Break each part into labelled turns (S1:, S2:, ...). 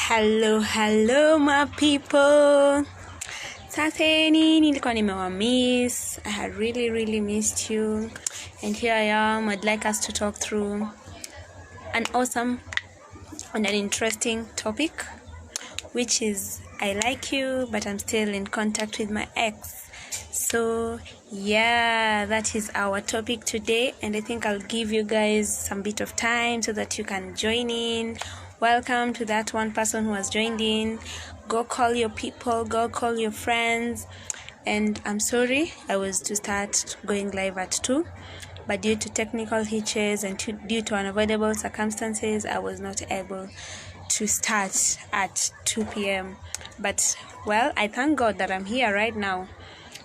S1: Hello my people. Saseni nilikuwa nimewamiss. I had really missed you. And here I am. I'd like us to talk through an awesome and an interesting topic, which is I like you, but I'm still in contact with my ex. So yeah, that is our topic today, and I think I'll give you guys some bit of time so that you can join in. Welcome to that one person who has joined in. Go call your people, go call your friends. And I'm sorry, I was to start going live at 2, but due to technical hitches and due to unavoidable circumstances, I was not able to start at 2 p.m. But well, I thank God that I'm here right now,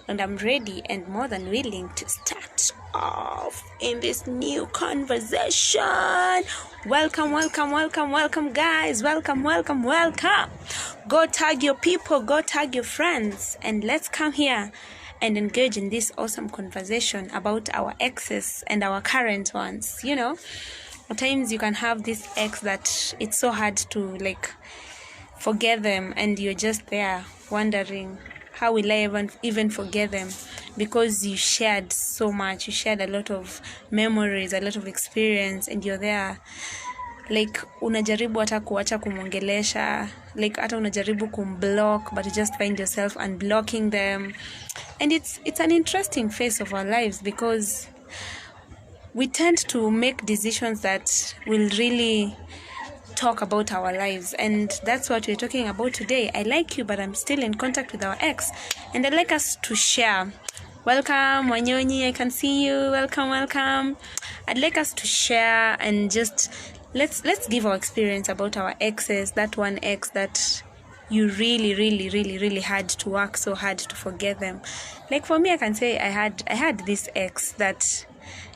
S1: and I'm ready and more than willing to start off in this new conversation. Welcome guys. Welcome. Go tag your people, go tag your friends, and let's come here and engage in this awesome conversation about our exes and our current ones. You know, at times you can have this ex that it's so hard to forget them, and you're just there wondering, how will I even forget them? Because you shared so much, you shared a lot of memories, a lot of experience, and you're there unajaribu hata kuacha kumongelesha, hata unajaribu kumblock, but you just find yourself unblocking them. And it's an interesting phase of our lives, because we tend to make decisions that will really talk about our lives, and that's what we're talking about today. I like you, but I'm still in contact with our ex, and I'd like us to share. Welcome Wanyonyi, I can see you. Welcome. I'd like us to share and just let's give our experience about our exes, that one ex that you really had to work so hard to forget them. For me, I can say I had this ex that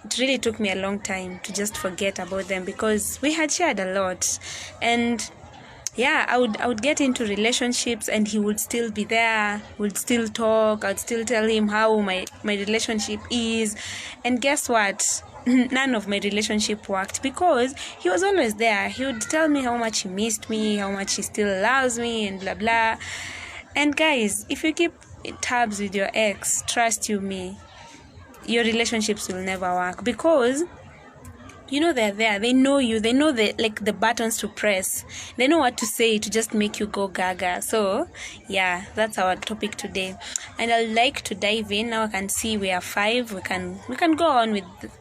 S1: it really took me a long time to just forget about them, because we had shared a lot. And yeah, I would get into relationships and he would still be there, would still talk, I'd still tell him how my relationship is. And guess what? None of my relationship worked, because he was always there. He would tell me how much he missed me, how much he still loves me, and blah blah. And guys, if you keep tabs with your ex, trust you me, your relationships will never work, because you know they're there, they know you, they know the buttons to press, they know what to say to just make you go gaga. So yeah, that's our topic today, and I'd like to dive in. Now I can see we are 5. We can go on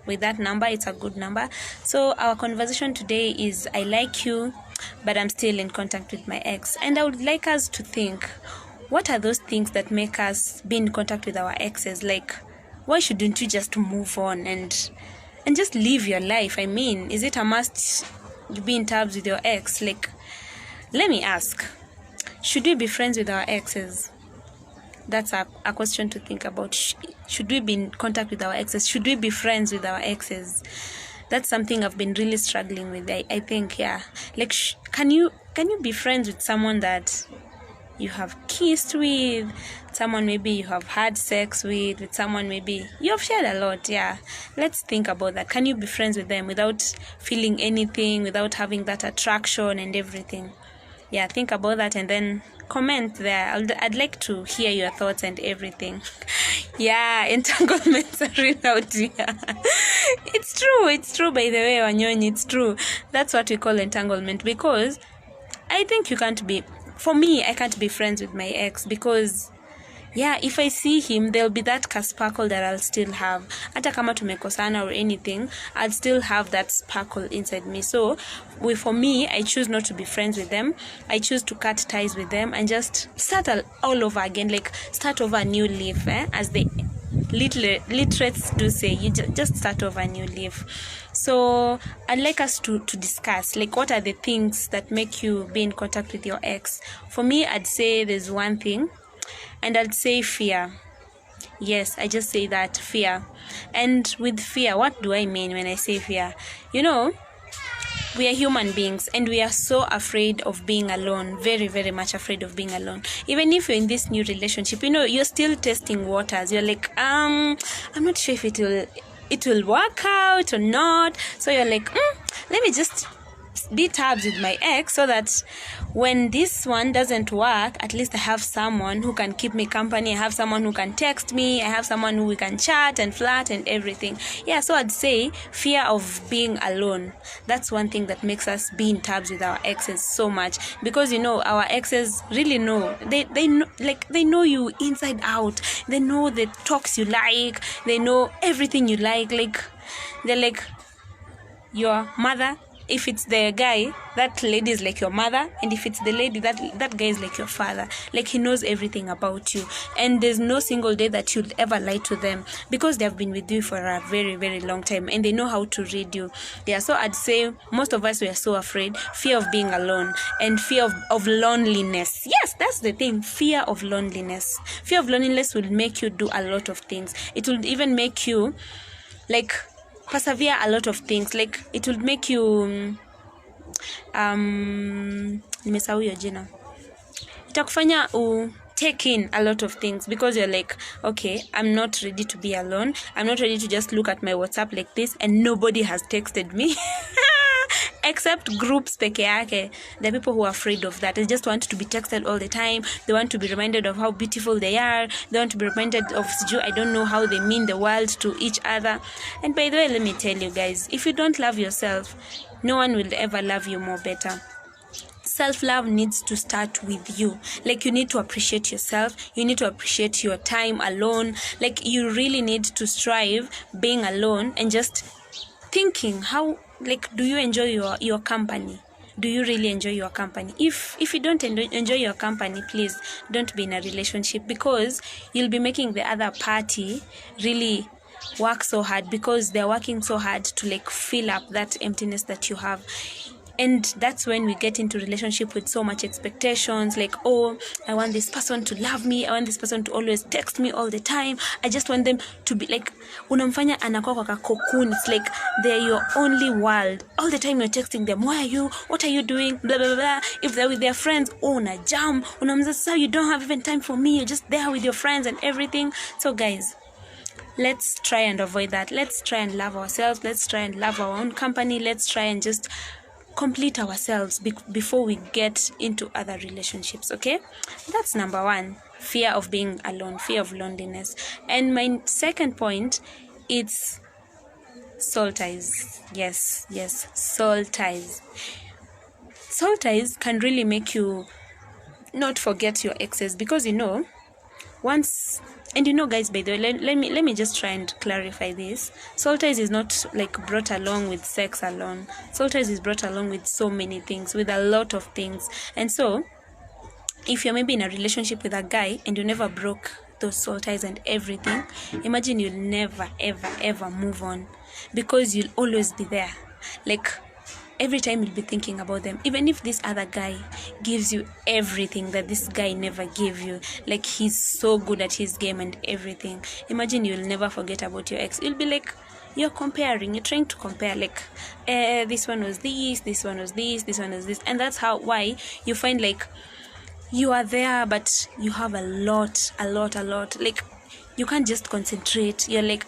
S1: with that number. It's a good number. So our conversation today is I like you, but I'm still in contact with my ex. And I would like us to think, what are those things that make us be in contact with our exes? Why shouldn't you just move on and just live your life? I mean, is it a must you be in tabs with your ex? Let me ask, should we be friends with our exes? That's a question to think about. Should we be in contact with our exes? Should we be friends with our exes? That's something I've been really struggling with. I think, yeah. Can you be friends with someone that you have kissed with, someone maybe you have had sex with someone maybe you have shared a lot? Yeah, let's think about that. Can you be friends with them without feeling anything, without having that attraction and everything? Yeah, think about that and then comment there. I'd like to hear your thoughts and everything. Yeah, entanglements are real out here. It's true by the way, Wanyonyi, it's true. That's what we call entanglement, because I think for me, I can't be friends with my ex, because yeah, if I see him, there'll be that sparkle that I'll still have. Hata kama tumekosana or anything, I'll still have that sparkle inside me. So for me, I choose not to be friends with them. I choose to cut ties with them and just start all over again, start over a new leaf, as the literates do say. You just start over a new leaf. So I'd like us to discuss, what are the things that make you be in contact with your ex? For me, I'd say there's one thing, and I'd say fear. Yes, I just say that, fear. And with fear, what do I mean when I say fear? You know, we are human beings, and we are so afraid of being alone, very much afraid of being alone. Even if you're in this new relationship, you're still testing waters. You're I'm not sure if it will work out or not. So you're let me just be tabs with my ex, so that when this one doesn't work, at least I have someone who can keep me company. I have someone who can text me. I have someone who we can chat and flirt and everything. Yeah, so I'd say fear of being alone. That's one thing that makes us be in tabs with our exes so much, because our exes really know. They know, like, they know you inside out. They know the talks you like. They know everything you like. Like, they're like your mother. If it's the guy, that lady is like your mother, and if it's the lady, that guy is like your father. Like, he knows everything about you, and there's no single day that you'll ever lie to them, because they have been with you for a very, very long time, and they know how to read you. Yeah, so I'd say most of us were so afraid. Fear of being alone, and fear of loneliness. Yes, that's the thing. Fear of loneliness. Fear of loneliness will make you do a lot of things. It will even make you, like, persevere a lot of things. Like, it will make you nimesahau hiyo jina. Itakufanya take in a lot of things, because you're like, okay, I'm not ready to be alone. I'm not ready to just look at my WhatsApp like this and nobody has texted me. Except groups peke yake. There are people who are afraid of that. They just want to be texted all the time. They want to be reminded of how beautiful they are. They want to be reminded of, I don't know, how they mean the world to each other. And by the way, let me tell you guys, if you don't love yourself, no one will ever love you more better. Self-love needs to start with you. Like, you need to appreciate yourself. You need to appreciate your time alone. Like, you really need to strive being alone and just thinking how, like, do you enjoy your company? Do you really enjoy your company? If you don't enjoy your company, please don't be in a relationship, because you'll be making the other party really work so hard, because they're working so hard to, like, fill up that emptiness that you have. And that's when we get into relationship with so much expectations, like, oh, I want this person to love me, I want this person to always text me all the time, I just want them to be like, unamfanya anakuwa kwa cocoon. It's like they're your only world. All the time you're texting them, where are you, what are you doing, blah blah blah. If they're with their friends, oh, na jam, unamza, you don't have even time for me, you're just there with your friends and everything. So guys, let's try and avoid that. Let's try and love ourselves. Let's try and love our own company. Let's try and just complete ourselves before we get into other relationships. Okay, that's number one. Fear of being alone, fear of loneliness. And my second point, it's soul ties. Yes, soul ties. Soul ties can really make you not forget your exes, because once, and guys, by the way, let me just try and clarify this. Soul ties is not like brought along with sex alone. Soul ties is brought along with so many things, with a lot of things. And so, if you're maybe in a relationship with a guy and you never broke those soul ties and everything, imagine you'll never ever move on, because you'll always be there. Like, every time you'll be thinking about them, even if this other guy gives you everything that this guy never gave you, like, he's so good at his game and everything, imagine you'll never forget about your ex. You'll be like, you're trying to compare, like, this one was this one was this one was this. And that's why you find, like, you are there, but you have a lot, like, you can't just concentrate. You're like,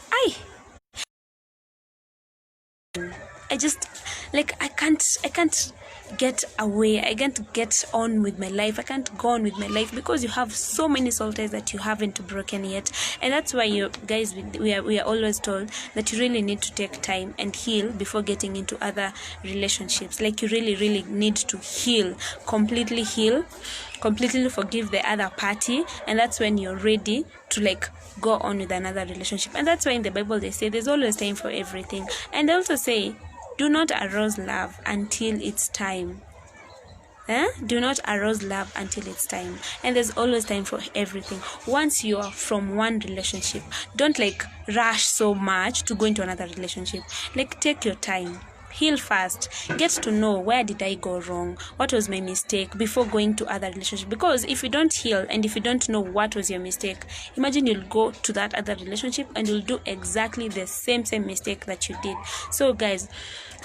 S1: I just, like, I can't get away. I can't get on with my life. I can't go on with my life, because you have so many soul ties that you haven't broken yet. And that's why you guys, we are always told that you really need to take time and heal before getting into other relationships. Like, you really need to heal, completely forgive the other party, and that's when you're ready to, like, go on with another relationship. And that's why in the Bible they say there's always time for everything. And they also say, do not arouse love until it's time. Do not arouse love until it's time. And there's always time for everything. Once you are from one relationship, don't, like, rush so much to go into another relationship. Like, take your time. Heal fast. Get to know, where did I go wrong? What was my mistake, before going to other relationships? Because if you don't heal and if you don't know what was your mistake, imagine you'll go to that other relationship and you'll do exactly the same mistake that you did. So guys,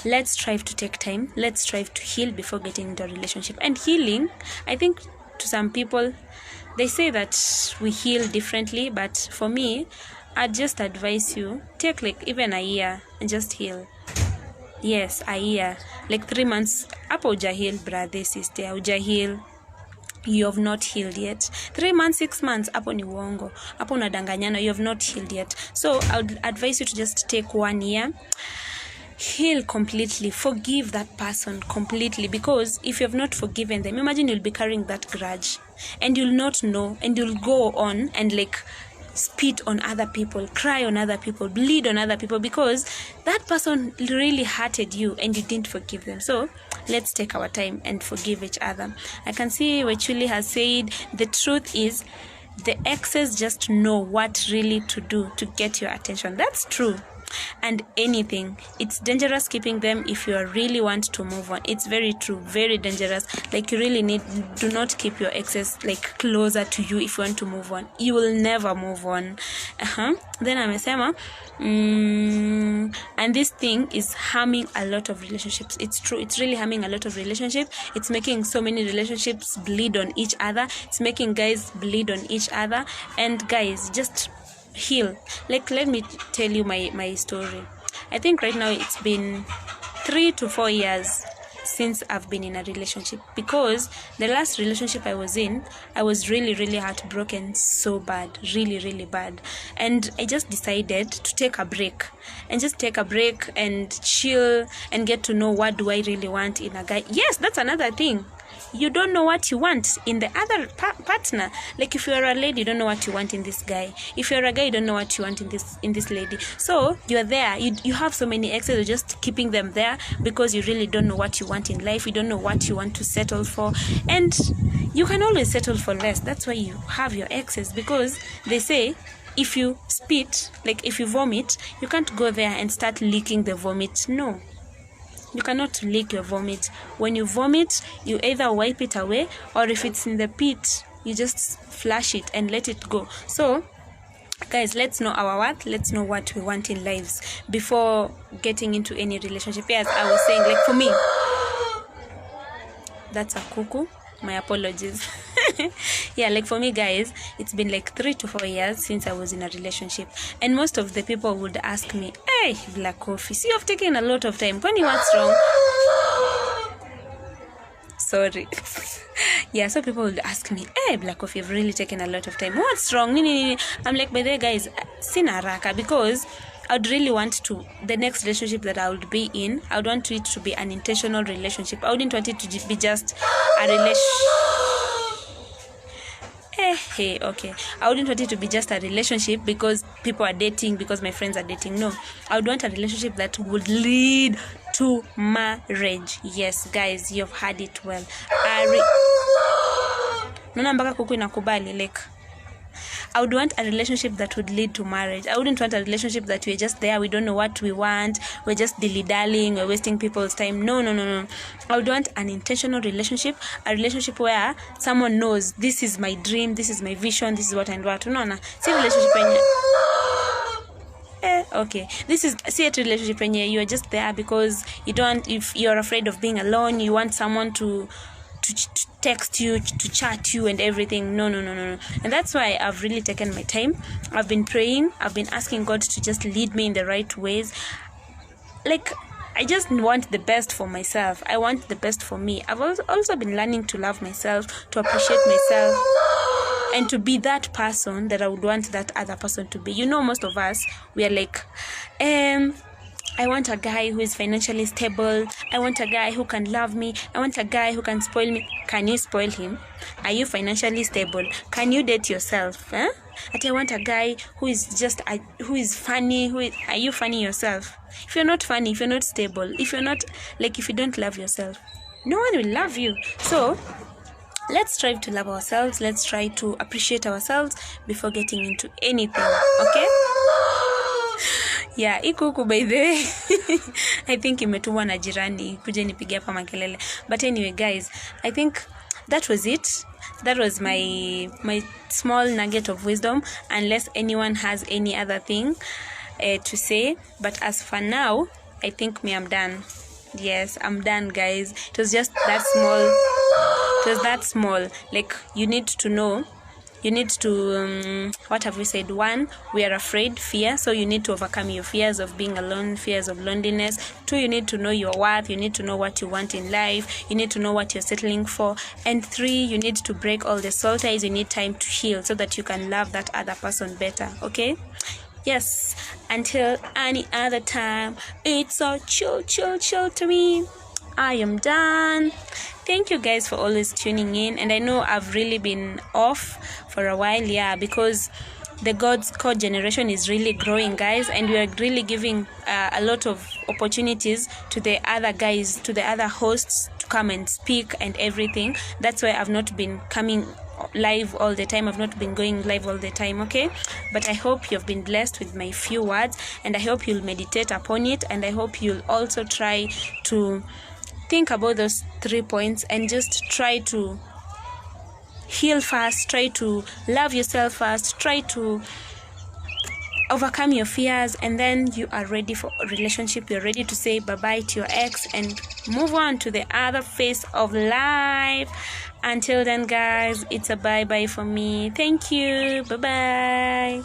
S1: let's strive to take time. Let's strive to heal before getting into a relationship. And healing, I think to some people, they say that we heal differently, but for me, I'd just advise you, take, like, even a year and just heal. Yes, a year. Like 3 months. Hapo ujahil, brother, sister. Ujahil. You have not healed yet. 3 months, 6 months, hapo ni uongo. Hapo unadanganyana, you have not healed yet. So I would advise you to just take 1 year. Heal completely. Forgive that person completely, because if you have not forgiven them, imagine you'll be carrying that grudge and you'll not know, and you'll go on and like spit on other people, cry on other people, bleed on other people, because that person really hurted you and you didn't forgive them. So let's take our time and forgive each other. I can see Wechuli has said the truth is the exes just know what really to do to get your attention. That's true. And anything, it's dangerous keeping them if you really want to move on. It's very true, very dangerous. Like, you really do not keep your exes like closer to you if you want to move on. You will never move on. Then amesema and this thing is harming a lot of relationships. It's true, it's really harming a lot of relationships. It's making so many relationships bleed on each other. It's making guys bleed on each other. And guys, just heal. Like, let me tell you my story. I think right now it's been 3 to 4 years since I've been in a relationship, because the last relationship I was in, I was really heartbroken, so bad, really bad. And I just decided to take a break and chill and get to know what do I really want in a guy. Yes, that's another thing. You don't know what you want in the other partner. Like, if you're a lady, you don't know what you want in this guy. If you're a guy, you don't know what you want in this lady. So you're there. You have so many exes. You're just keeping them there because you really don't know what you want in life. You don't know what you want to settle for, and you can always settle for less. That's why you have your exes, because they say if you spit, like if you vomit, you can't go there and start licking the vomit. No. You cannot lick your vomit. When you vomit, you either wipe it away, or if it's in the pit, you just flush it and let it go. So, guys, let's know our worth. Let's know what we want in lives before getting into any relationship. Yes, I was saying, like, for me, that's a cuckoo. My apologies. Yeah, like for me, guys, it's been like 3 to 4 years since I was in a relationship, and most of the people would ask me, hey, Black Coffee, see, you've taken a lot of time. Kwani, what's wrong? Sorry. Yeah, so people would ask me, hey, Black Coffee, you've really taken a lot of time. What's wrong? I'm like, by the way, guys, sina haraka, because I'd really want to, the next relationship that I would be in, I would want it to be an intentional relationship. I wouldn't want it to be just a okay. I wouldn't want it to be just a relationship because people are dating, because my friends are dating. No, I would want a relationship that would lead to marriage. Yes, guys, you've heard it well. Nona mpaka kuku inakubali, like, I would want a relationship that would lead to marriage. I wouldn't want a relationship that we're just there, we don't know what we want, we're just dilly-dallying, we're wasting people's time. No. I would want an intentional relationship, a relationship where someone knows, this is my dream, this is my vision, this is what I want. No. See, relationship okay. This is a relationship when you're just there because if you're afraid of being alone, you want someone to text you, to chat you and everything. No. And that's why I've really taken my time. I've been praying, I've been asking God to just lead me in the right ways. Like, I just want the best for myself. I want the best for me. I've also been learning to love myself, to appreciate myself, and to be that person that I would want that other person to be. Most of us, we are like, I want a guy who is financially stable. I want a guy who can love me. I want a guy who can spoil me. Can you spoil him? Are you financially stable? Can you date yourself? I want a guy who is funny. Are you funny yourself? If you're not funny, if you're not stable, if you don't love yourself, no one will love you. So let's strive to love ourselves. Let's try to appreciate ourselves before getting into anything. Okay? Yeah, ikuku, by the way. I think imetumwa na jirani kuja nipigia hapa makelele. But anyway, guys, I think that was it. That was my small nugget of wisdom, unless anyone has any other thing to say. But as for now, I think I'm done. Yes, I'm done, guys. It was just that small. Like, you need to know you need to what have we said? 1, we are afraid, fear, so you need to overcome your fears of being alone, fears of loneliness. 2, you need to know your worth, you need to know what you want in life, you need to know what you're settling for. And 3, you need to break all the soul ties. You need time to heal so that you can love that other person better. Okay? Yes, until any other time, it's so chill to me. I am done. Thank you guys for always tuning in, and I know I've really been off for a while, because the God's Code generation is really growing, guys, and we are really giving a lot of opportunities to the other guys, to the other hosts, to come and speak and everything. That's why I've not been coming live all the time. I've not been going live all the time, okay? But I hope you've been blessed with my few words, and I hope you'll meditate upon it, and I hope you'll also try to think about those 3 points and just try to heal first, try to love yourself first, try to overcome your fears, and then you are ready for a relationship. You're ready to say bye-bye to your ex and move on to the other phase of life. Until then, guys, it's a bye-bye for me. Thank you. Bye-bye.